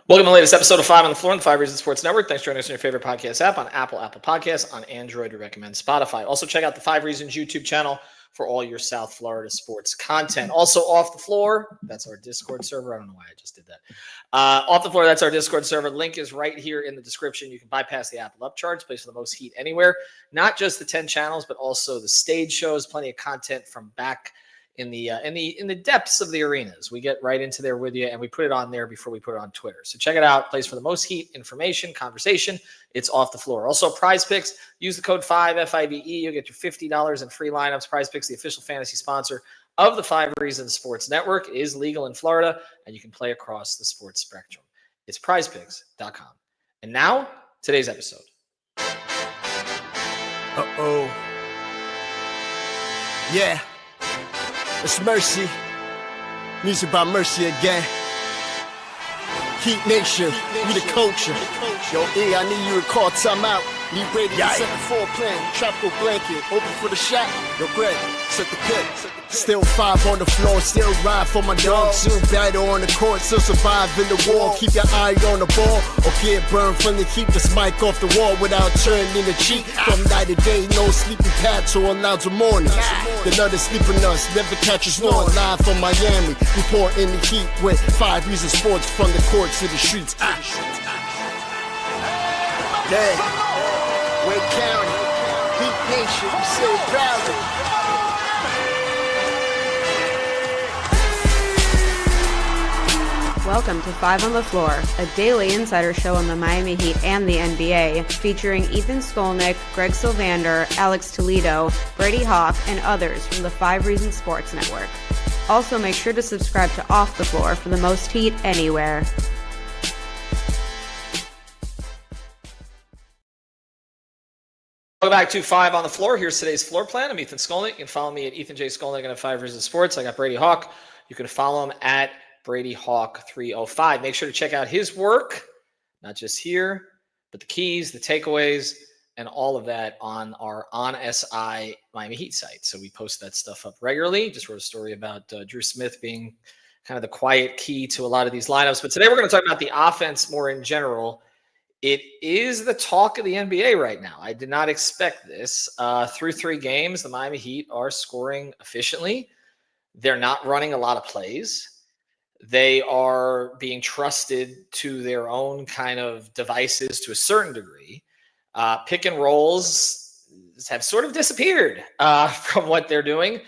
Welcome to the latest episode of Five on the Floor on the Five Reasons Sports Network. Thanks for joining us on your favorite podcast app on Apple Podcasts, on Android, we recommend Spotify. Also, check out the Five Reasons YouTube channel for all your South Florida sports content. Also, Off the Floor, that's our Discord server. I don't know why I just did that. Off the Floor, that's our Discord server. Link is right here in the description. You can bypass the Apple upcharge, place for the most heat anywhere. Not just the 10 channels, but also the stage shows. Plenty of content from back in the depths of the arenas. We get right into there with you, and we put it on there before we put it on Twitter. So check it out. Place for the most heat, information, conversation. It's Off the Floor. Also, Prize Picks. Use the code 5 FIVE. You'll get your $50 in free lineups. Prize Picks, the official fantasy sponsor of the Five Reasons Sports Network, is legal in Florida, and you can play across the sports spectrum. It's PrizePicks.com. And now, today's episode. Yeah. It's Mercy. Music by Mercy again. Heat Nation. We the culture. Yo, E, I need you to call timeout. Need Brady to set the floor plan. Tropical blanket. Open for the shot. Yo, Greg, set the pit. Still five on the floor. Still ride for my dog. Still battle on the court. Still survive in the war. Keep your eye on the ball. Or get burned from the keep this mic off the wall without turning the cheek. From night to day, no sleepy paths or allowed to morning. The nut is sleeping us. Never catch us on. Live from Miami. Report in the heat with Five Reasons Sports from the courts to the streets. Yeah. Wake County. Heat Nation. We still proud. Welcome to Five on the Floor, a daily insider show on the Miami Heat and the NBA, featuring Ethan Skolnick, Greg Sylvander, Alex Toledo, Brady Hawk, and others from the Five Reasons Sports Network. Also, make sure to subscribe to Off the Floor for the most heat anywhere. Welcome back to Five on the Floor. Here's today's floor plan. I'm Ethan Skolnick. You can follow me at Ethan J. Skolnick and at Five Reasons Sports. I got Brady Hawk. You can follow him at Brady Hawk 305. Make sure to check out his work, not just here, but the keys, the takeaways, and all of that on our On SI Miami Heat site. So we post that stuff up regularly. Just wrote a story about Drew Smith being kind of the quiet key to a lot of these lineups. But today we're going to talk about the offense more in general. It is the talk of the NBA right now. I did not expect this. Through 3 games, the Miami Heat are scoring efficiently. They're not running a lot of plays. They are being trusted to their own kind of devices to a certain degree. Pick and rolls have sort of disappeared from what they're doing.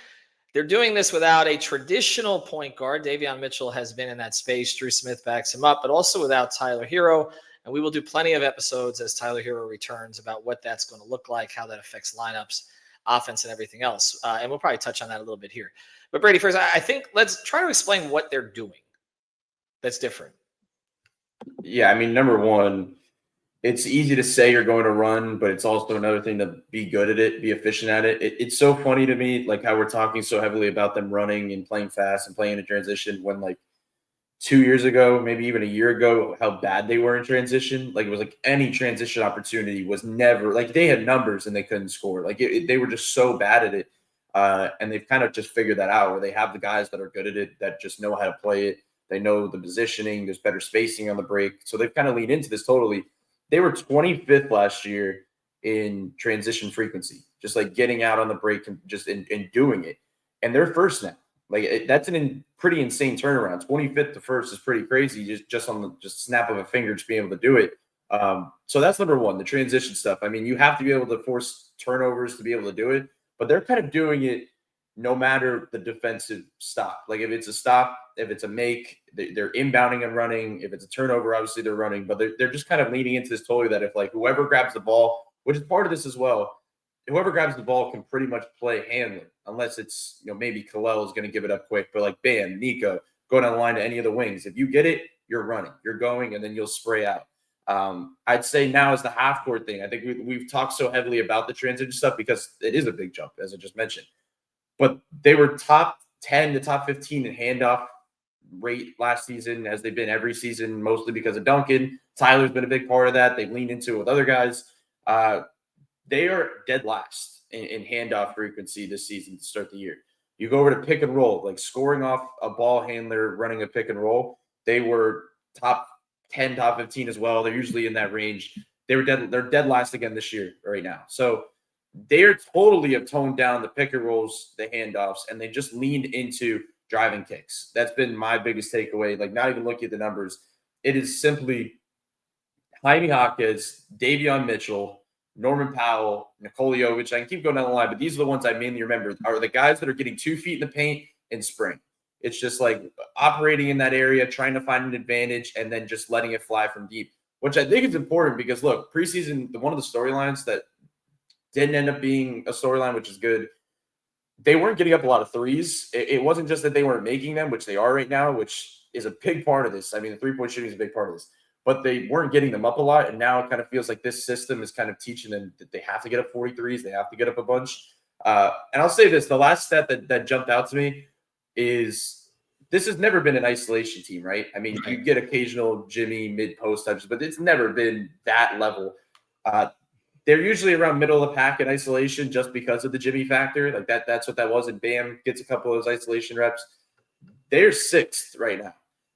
They're doing this without a traditional point guard. Davion Mitchell has been in that space. Drew Smith backs him up, but also without Tyler Hero. And we will do plenty of episodes as Tyler Hero returns about what that's going to look like, how that affects lineups, offense, and everything else. And we'll probably touch on that a little bit here. But Brady, first, I think let's try to explain what they're doing that's different. Yeah, I mean, number one, it's easy to say you're going to run, but it's also another thing to be good at it, be efficient at it. It's so funny to me, like how we're talking so heavily about them running and playing fast and playing in transition when like 2 years ago, maybe even a year ago, how bad they were in transition. Like it was like any transition opportunity was never like they had numbers and they couldn't score. Like they were just so bad at it. And they've kind of just figured that out where they have the guys that are good at it, that just know how to play it. They know the positioning. There's better spacing on the break. So they've kind of leaned into this totally. They were 25th last year in transition frequency, just like getting out on the break and just in doing it. And they're first now. Like that's pretty insane turnaround. 25th to first is pretty crazy. Just on the snap of a finger, just being able to do it. So that's number one, the transition stuff. I mean, you have to be able to force turnovers to be able to do it, but they're kind of doing it no matter the defensive stop. Like if it's a stop, if it's a make, they're inbounding and running. If it's a turnover, obviously they're running, but they're just kind of leaning into this totally that if like whoever grabs the ball, which is part of this as well, whoever grabs the ball can pretty much play handling, unless it's, maybe Kalel is going to give it up quick, but like Bam, Nico, go down the line to any of the wings. If you get it, you're running, you're going, and then you'll spray out. I'd say now is the half court thing. I think we've talked so heavily about the transition stuff because it is a big jump, as I just mentioned. But they were top 10 to top 15 in handoff rate last season, as they've been every season, mostly because of Duncan. Tyler's been a big part of that. They've leaned into it with other guys. They are dead last in handoff frequency this season to start the year. You go over to pick and roll, like scoring off a ball handler running a pick and roll. They were top 10, top 15 as well. They're usually in that range. They're dead last again this year right now. So they're totally have toned down the pick and rolls, the handoffs, and they just leaned into driving kicks. That's been my biggest takeaway. Like, not even looking at the numbers. It is simply Jaime Hawkins, Davion Mitchell, Norman Powell, Nikolajovich. I can keep going down the line, but these are the ones I mainly remember are the guys that are getting 2 feet in the paint and spring. It's just like operating in that area, trying to find an advantage, and then just letting it fly from deep, which I think is important because, look, preseason, one of the storylines that didn't end up being a storyline, which is good, they weren't getting up a lot of threes. It wasn't just that they weren't making them, which they are right now, which is a big part of this. I mean, the three-point shooting is a big part of this. But they weren't getting them up a lot, and now it kind of feels like this system is kind of teaching them that they have to get up 43s, they have to get up a bunch. And I'll say this, the last stat that jumped out to me is this has never been an isolation team, right? I mean, you get occasional Jimmy mid-post types, but it's never been that level. They're usually around middle of the pack in isolation just because of the Jimmy factor. Like that's what that was. And Bam gets a couple of those isolation reps. They're 6th right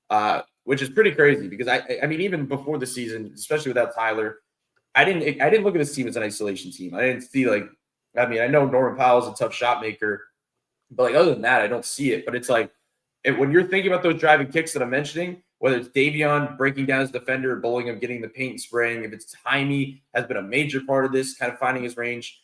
now, which is pretty crazy because I mean, even before the season, especially without Tyler, I didn't look at this team as an isolation team. I didn't see I know Norman Powell's a tough shot maker, but like other than that, I don't see it. But it's like when you're thinking about those driving kicks that I'm mentioning, whether it's Davion breaking down his defender, bowling him, getting the paint and spraying, if it's Jaime has been a major part of this, kind of finding his range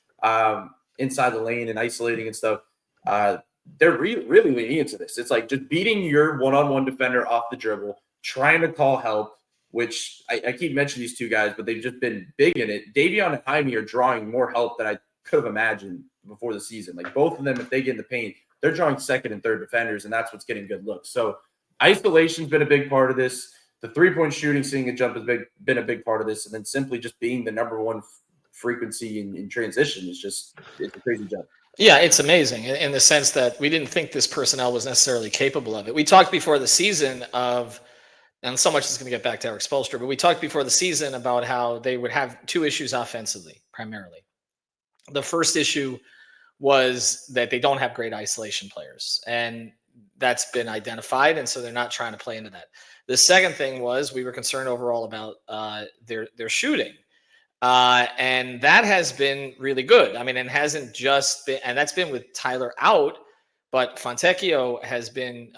inside the lane and isolating and stuff. They're really leaning into this. It's like just beating your one-on-one defender off the dribble, trying to call help, which I keep mentioning these two guys, but they've just been big in it. Davion and Jaime are drawing more help than I could have imagined before the season. Like both of them, if they get in the paint, they're drawing second and third defenders, and that's what's getting good looks. So isolation's been a big part of this. The three-point shooting, seeing a jump has been a big part of this, and then simply just being the number one frequency in transition it's a crazy jump. Yeah, it's amazing in the sense that we didn't think this personnel was necessarily capable of it. We talked before the season of, and so much is going to get back to Erik Spoelstra, but we talked before the season about how they would have 2 issues offensively, primarily. The first issue was that they don't have great isolation players, and that's been identified, and so they're not trying to play into that. The second thing was we were concerned overall about their shooting. And that has been really good. I mean, it hasn't just been, and that's been with Tyler out, but Fontecchio has been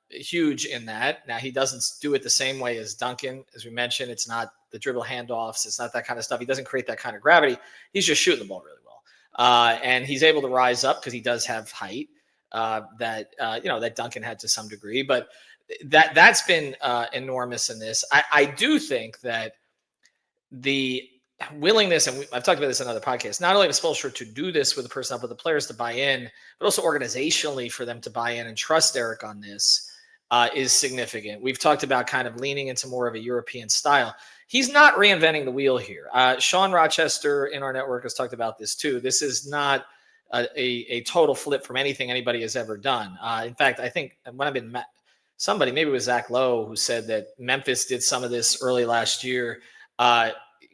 huge in that. Now, he doesn't do it the same way as Duncan. As we mentioned, it's not the dribble handoffs. It's not that kind of stuff. He doesn't create that kind of gravity. He's just shooting the ball really well. And he's able to rise up because he does have height that Duncan had to some degree. But that's been enormous in this. I do think that the willingness, and I've talked about this in other podcasts, not only of Spoelstra to do this with the personnel, but the players to buy in, but also organizationally for them to buy in and trust Erik on this is significant. We've talked about kind of leaning into more of a European style. He's not reinventing the wheel here. Sean Rochester in our network has talked about this too. This is not a total flip from anything anybody has ever done. In fact, I think when I've been somebody, maybe it was Zach Lowe, who said that Memphis did some of this early last year.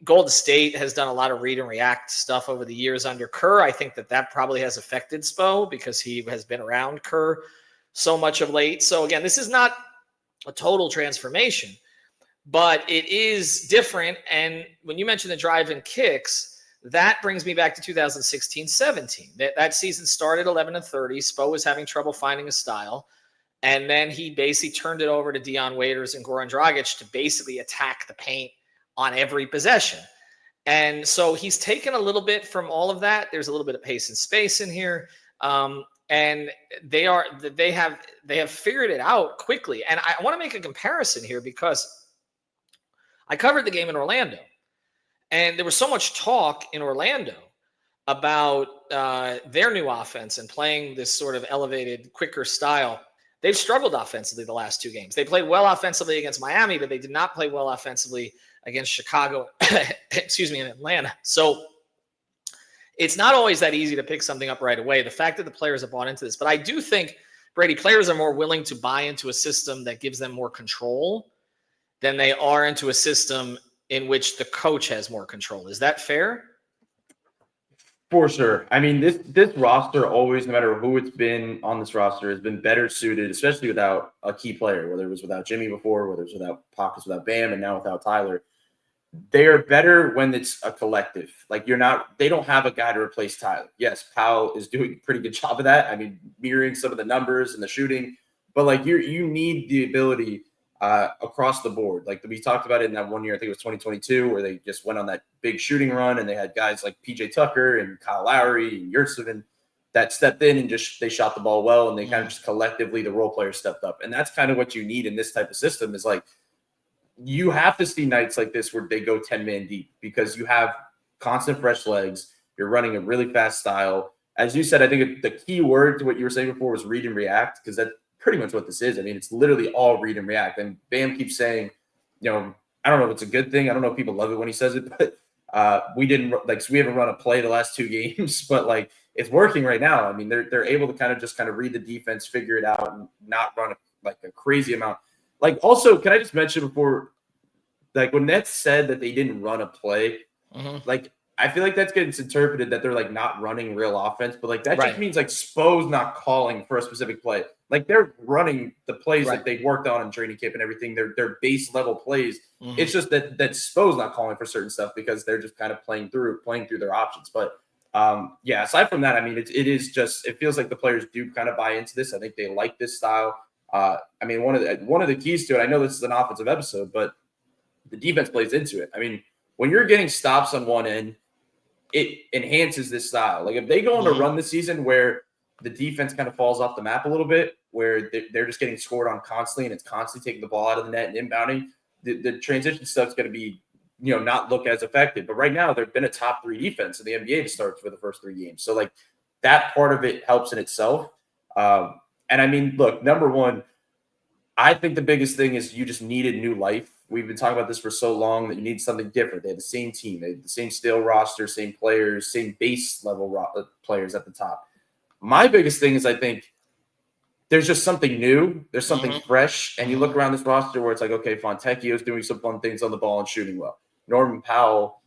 Golden State has done a lot of read and react stuff over the years under Kerr. I think that probably has affected Spo because he has been around Kerr so much of late. So again, this is not a total transformation, but it is different. And when you mention the drive and kicks, that brings me back to 2016-17. That season started 11-30. Spo was having trouble finding a style. And then he basically turned it over to Dion Waiters and Goran Dragic to basically attack the paint on every possession. And so he's taken a little bit from all of that. There's a little bit of pace and space in here. And they have figured it out quickly. And I want to make a comparison here because I covered the game in Orlando, and there was so much talk in Orlando about their new offense and playing this sort of elevated, quicker style. They've struggled offensively the last 2 games. They played well offensively against Miami, but they did not play well offensively against Chicago, and Atlanta. So it's not always that easy to pick something up right away. The fact that the players have bought into this, but I do think, Brady, players are more willing to buy into a system that gives them more control than they are into a system in which the coach has more control. Is that fair? For sure. I mean, this roster always, no matter who it's been on this roster, has been better suited, especially without a key player, whether it was without Jimmy before, whether it was without Pockets, without Bam, and now without Tyler. They are better when it's a collective. Like they don't have a guy to replace Tyler. Yes, Powell is doing a pretty good job of that. I mean, mirroring some of the numbers and the shooting, but like you need the ability across the board. Like we talked about it in that one year, I think it was 2022, where they just went on that big shooting run and they had guys like PJ Tucker and Kyle Lowry and Yurtseven that stepped in and just they shot the ball well, and they kind of just collectively the role players stepped up. And that's kind of what you need in this type of system is like you have to see nights like this where they go 10-man deep because you have constant fresh legs. You're running a really fast style. As you said, I think the key word to what you were saying before was read and react, because that's pretty much what this is. I mean, it's literally all read and react. And Bam keeps saying, I don't know if it's a good thing. I don't know if people love it when he says it, but we haven't run a play the last 2 games, but like it's working right now. I mean, they're able to kind of read the defense, figure it out, and not run a crazy amount. Like, also, can I just mention before, like when Nets said that they didn't run a play, like I feel like that's getting interpreted that they're like not running real offense, but like that just means like Spo's not calling for a specific play. Like they're running the plays that they worked on in training camp and everything. They're base level plays. It's just that Spo's not calling for certain stuff because they're just kind of playing through their options. But aside from that, I mean, it feels like the players do kind of buy into this. I think they like this style. I mean, one of the keys to it, I know this is an offensive episode, but the defense plays into it. I mean, when you're getting stops on one end, it enhances this style. Like if they go on a run this season where the defense kind of falls off the map a little bit, where they're just getting scored on constantly and it's constantly taking the ball out of the net and inbounding, the transition stuff's going to be, not look as effective. But right now they've been a top 3 defense in the NBA to start for the first 3 games. So like that part of it helps in itself. And I mean, look, number one, I think the biggest thing is you just needed new life. We've been talking about this for so long that you need something different. They had the same team, they had the same stale roster, same players, same base level players at the top. My biggest thing is I think there's just something new. There's something fresh. And you look around this roster where it's like, okay, Fontecchio's doing some fun things on the ball and shooting well. Norman Powell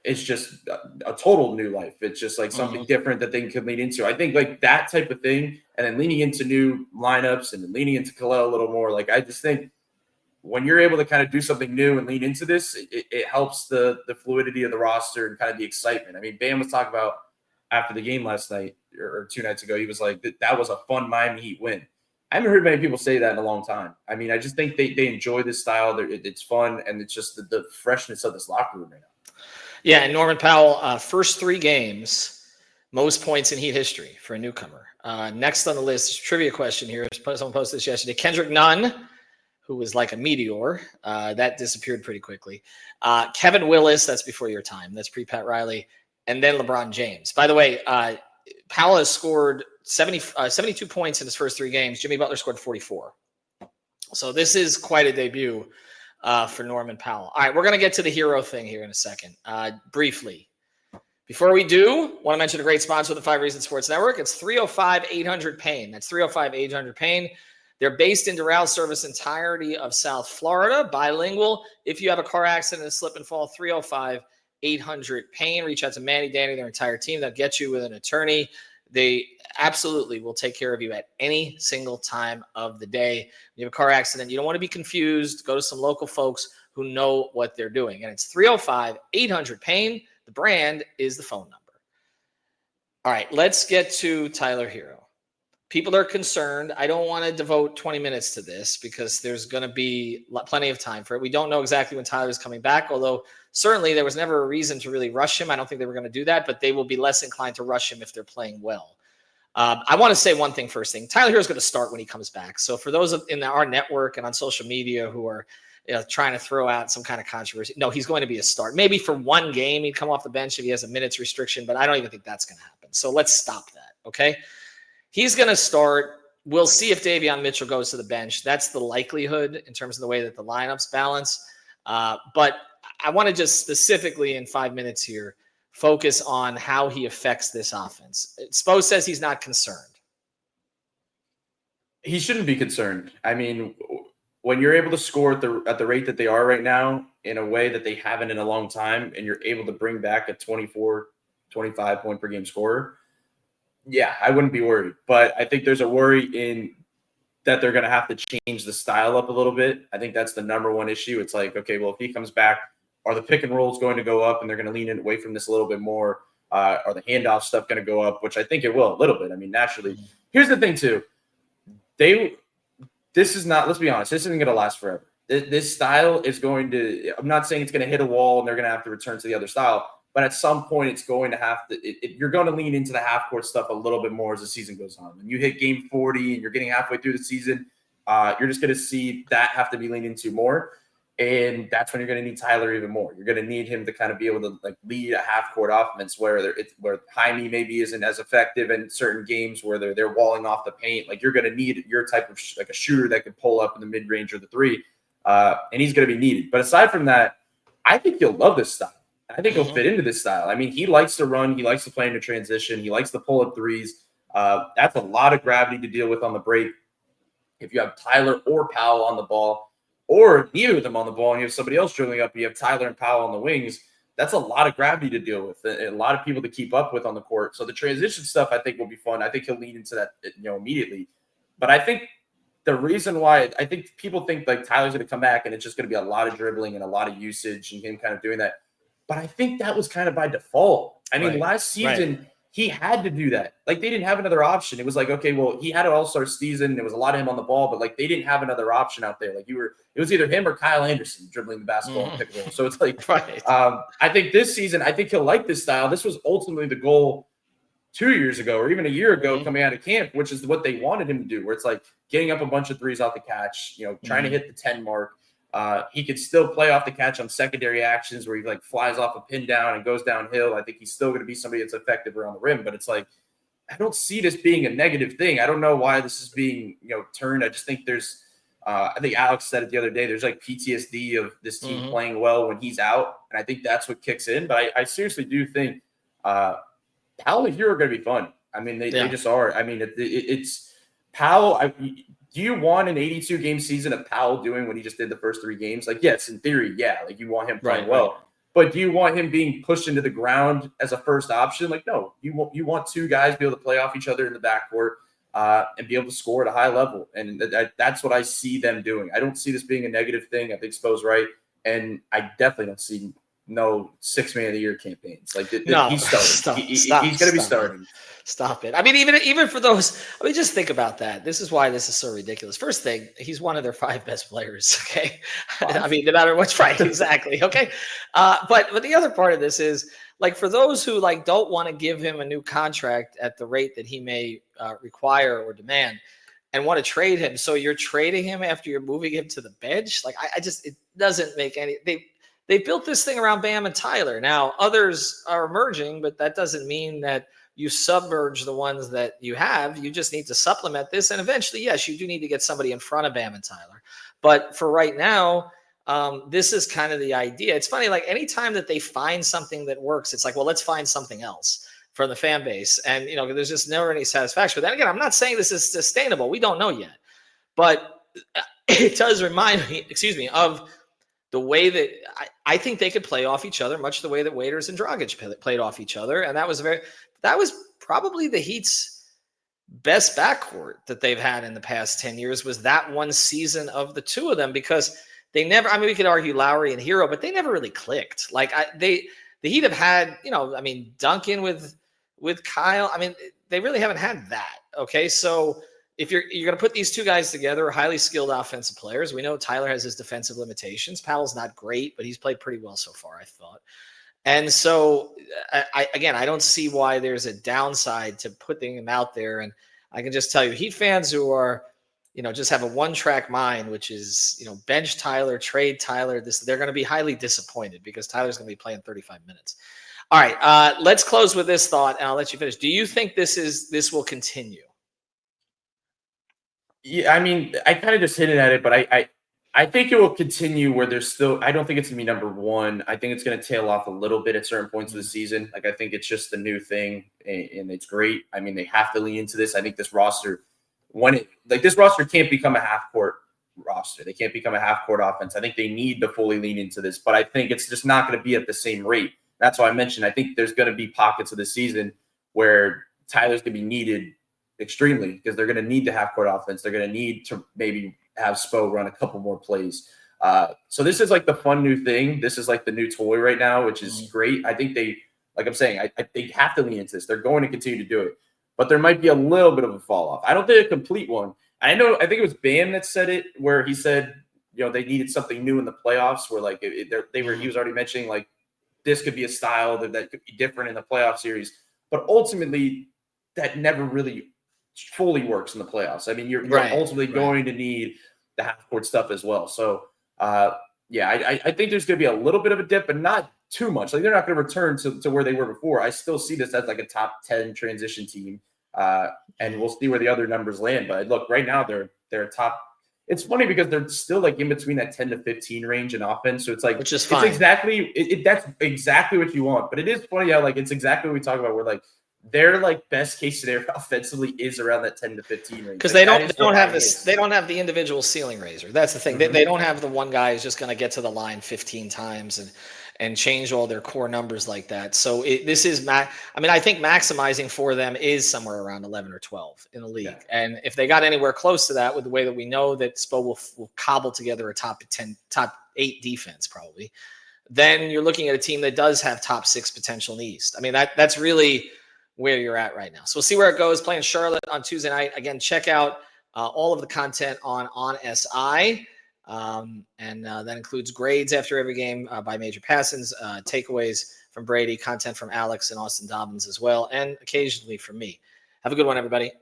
is just a total new life. It's just like something different that they can lean into. I think like that type of thing, and then leaning into new lineups and then leaning into Kalel a little more. Like I just think when you're able to kind of do something new and lean into this, it helps the fluidity of the roster and kind of the excitement. I mean, Bam was talking about after the game last night or 2 nights ago, he was like, that was a fun Miami Heat win. I haven't heard many people say that in a long time. I mean, I just think they enjoy this style. It's fun, and it's just the freshness of this locker room right now. Yeah, and Norman Powell, first 3 games, most points in Heat history for a newcomer. Next on the list, trivia question here. Someone posted this yesterday. Kendrick Nunn, who was like a meteor. That disappeared pretty quickly. Kevin Willis, that's before your time. That's pre-Pat Riley. And then LeBron James. By the way, Powell has scored 72 points in his first 3 games. Jimmy Butler scored 44. So this is quite a debut for Norman Powell. All right, we're going to get to the hero thing here in a second. Briefly. Before we do, want to mention a great sponsor of the 5 Reasons Sports Network. It's 305-800-PAIN. That's 305-800-PAIN. They're based in Doral, service entirety of South Florida, bilingual. If you have a car accident, a slip and fall, 305-800-PAIN. Reach out to Manny, Danny, their entire team. They'll get you with an attorney. They absolutely will take care of you at any single time of the day. When you have a car accident, you don't want to be confused. Go to some local folks who know what they're doing. And it's 305-800-PAIN. The brand is the phone number. All right, let's get to Tyler Hero. People are concerned. I don't want to devote 20 minutes to this because there's going to be plenty of time for it. We don't know exactly when Tyler's coming back, although certainly there was never a reason to really rush him. I don't think they were going to do that, but they will be less inclined to rush him if they're playing well. I want to say one thing first thing. Tyler Hero is going to start when he comes back. So for those in our network and on social media who are trying to throw out some kind of controversy, no, he's going to be a start. Maybe for 1 game he'd come off the bench if he has a minutes restriction, but I don't even think that's going to happen. So let's stop that, okay? He's going to start. We'll see if Davion Mitchell goes to the bench. That's the likelihood in terms of the way that the lineups balance. But I want to just specifically in 5 minutes here focus on how he affects this offense. Spo says he's not concerned. He shouldn't be concerned. I mean, when you're able to score at the rate that they are right now in a way that they haven't in a long time, and you're able to bring back a 24, 25 point per game scorer, yeah, I wouldn't be worried. But I think there's a worry in that they're going to have to change the style up a little bit. I think that's the number one issue. It's like, okay, well, if he comes back, are the pick and rolls going to go up and they're going to lean in away from this a little bit more? Are the handoff stuff going to go up, which I think it will a little bit. I mean, naturally. Here's the thing, too. This is not, let's be honest, this isn't going to last forever. This style is going to, I'm not saying it's going to hit a wall and they're going to have to return to the other style, but at some point it's going to have to, you're going to lean into the half court stuff a little bit more as the season goes on. When you hit game 40 and you're getting halfway through the season, you're just going to see that have to be leaned into more. And that's when you're going to need Tyler even more. You're going to need him to kind of be able to like lead a half court offense where Jaime maybe isn't as effective in certain games where they're walling off the paint. Like you're going to need your type of like a shooter that can pull up in the mid range or the three, and he's going to be needed. But aside from that, I think he'll love this style. I think he'll fit into this style. I mean, he likes to run. He likes to play into transition. He likes to pull up threes. That's a lot of gravity to deal with on the break. If you have Tyler or Powell on the ball, or neither of them on the ball, and you have somebody else dribbling up, you have Tyler and Powell on the wings, that's a lot of gravity to deal with and a lot of people to keep up with on the court. So the transition stuff, I think, will be fun. I think he'll lean into that, immediately. But I think the reason why I think people think like Tyler's going to come back and it's just going to be a lot of dribbling and a lot of usage and him kind of doing that. But I think that was kind of by default. I mean, last season, he had to do that. Like, they didn't have another option. It was like, okay, well, he had an all-star season. There was a lot of him on the ball, but, like, they didn't have another option out there. Like, it was either him or Kyle Anderson dribbling the basketball and pick and roll. So it's like, I think this season, I think he'll like this style. This was ultimately the goal 2 years ago or even a year ago coming out of camp, which is what they wanted him to do, where it's like getting up a bunch of threes off the catch, trying to hit the 10 mark. He could still play off the catch on secondary actions where he like flies off a pin down and goes downhill. I think he's still going to be somebody that's effective around the rim, but it's like, I don't see this being a negative thing. I don't know why this is being, turned. I just think there's, I think Alex said it the other day, there's like PTSD of this team playing well when he's out. And I think that's what kicks in. But I seriously do think Powell and Hero are going to be fun. I mean, they just are. I mean, it's Powell. Do you want an 82-game season of Powell doing what he just did the first 3 games? Like, yes, in theory, yeah. Like, you want him playing well. Right. But do you want him being pushed into the ground as a first option? Like, no. You want 2 guys to be able to play off each other in the backcourt and be able to score at a high level. And that's what I see them doing. I don't see this being a negative thing. I think Spo's right. And I definitely don't see no 6-man of the year campaigns. Like, he's starting. He's going to be starting. Stop it. I mean, even for those, I mean, just think about that. This is why this is so ridiculous. First thing, he's one of their 5 best players. Okay. I mean, no matter what's right. Exactly. Okay. But the other part of this is like, for those who like, don't want to give him a new contract at the rate that he may require or demand and want to trade him. So you're trading him after you're moving him to the bench. Like, I just, it doesn't make any, they built this thing around Bam and Tyler. Now others are emerging, but that doesn't mean that you submerge the ones that you have. You just need to supplement this. And eventually, yes, you do need to get somebody in front of Bam and Tyler. But for right now, this is kind of the idea. It's funny, like anytime that they find something that works, it's like, well, let's find something else for the fan base. And, there's just never any satisfaction. But then again, I'm not saying this is sustainable. We don't know yet. But it does remind me, of the way that I think they could play off each other, much the way that Waiters and Dragic played off each other. And that was probably the Heat's best backcourt that they've had in the past 10 years, was that one season of the 2 of them, because they never, I mean, we could argue Lowry and Hero, but they never really clicked. Like the Heat have had, Duncan with Kyle. I mean, they really haven't had that. Okay. So if you're going to put these 2 guys together, highly skilled offensive players, we know Tyler has his defensive limitations. Powell's not great, but he's played pretty well so far, I thought. And so, I don't see why there's a downside to putting him out there. And I can just tell you, Heat fans who are, just have a one-track mind, which is, bench Tyler, trade Tyler, they're going to be highly disappointed because Tyler's going to be playing 35 minutes. All right, let's close with this thought, and I'll let you finish. Do you think this will continue? Yeah, I mean, I kind of just hinted at it, but I think it will continue where there's still, I don't think it's going to be number 1. I think it's going to tail off a little bit at certain points of the season. Like, I think it's just the new thing and it's great. I mean, they have to lean into this. I think this roster, this roster can't become a half-court roster. They can't become a half-court offense. I think they need to fully lean into this, but I think it's just not going to be at the same rate. That's why I mentioned I think there's going to be pockets of the season where Tyler's going to be needed extremely because they're going to need to have court offense. They're going to need to maybe have Spo run a couple more plays. So this is like the fun new thing. This is like the new toy right now, which is great. I think they, like I'm saying, they have to lean into this. They're going to continue to do it, but there might be a little bit of a fall off. I don't think a complete one. I think it was Bam that said it, where he said, they needed something new in the playoffs where like he was already mentioning like this could be a style that could be different in the playoff series, but ultimately that never really fully works in the playoffs. I mean, you're ultimately going to need the half court stuff as well. So, I think there's going to be a little bit of a dip, but not too much. Like they're not going to return to where they were before. I still see this as like a top 10 transition team, and we'll see where the other numbers land. But look, right now they're top. It's funny because they're still like in between that 10 to 15 range in offense. So it's like, which is fine. It's exactly that's exactly what you want. But it is funny how like it's exactly what we talk about. Where like their like best case scenario offensively is around that 10 to 15 range. Because like, they don't have this. They don't have the individual ceiling raiser. That's the thing. They don't have the one guy who's just going to get to the line 15 times and change all their core numbers like that. So this is I think maximizing for them is somewhere around 11 or 12 in the league. Yeah. And if they got anywhere close to that with the way that we know that Spo will cobble together a top 8 defense probably, then you're looking at a team that does have top 6 potential in the East. I mean, that's really where you're at right now. So we'll see where it goes. Playing Charlotte on Tuesday night. Again, check out all of the content on SI. And that includes grades after every game by Major Passons, takeaways from Brady, content from Alex and Austin Dobbins as well, and occasionally from me. Have a good one, everybody.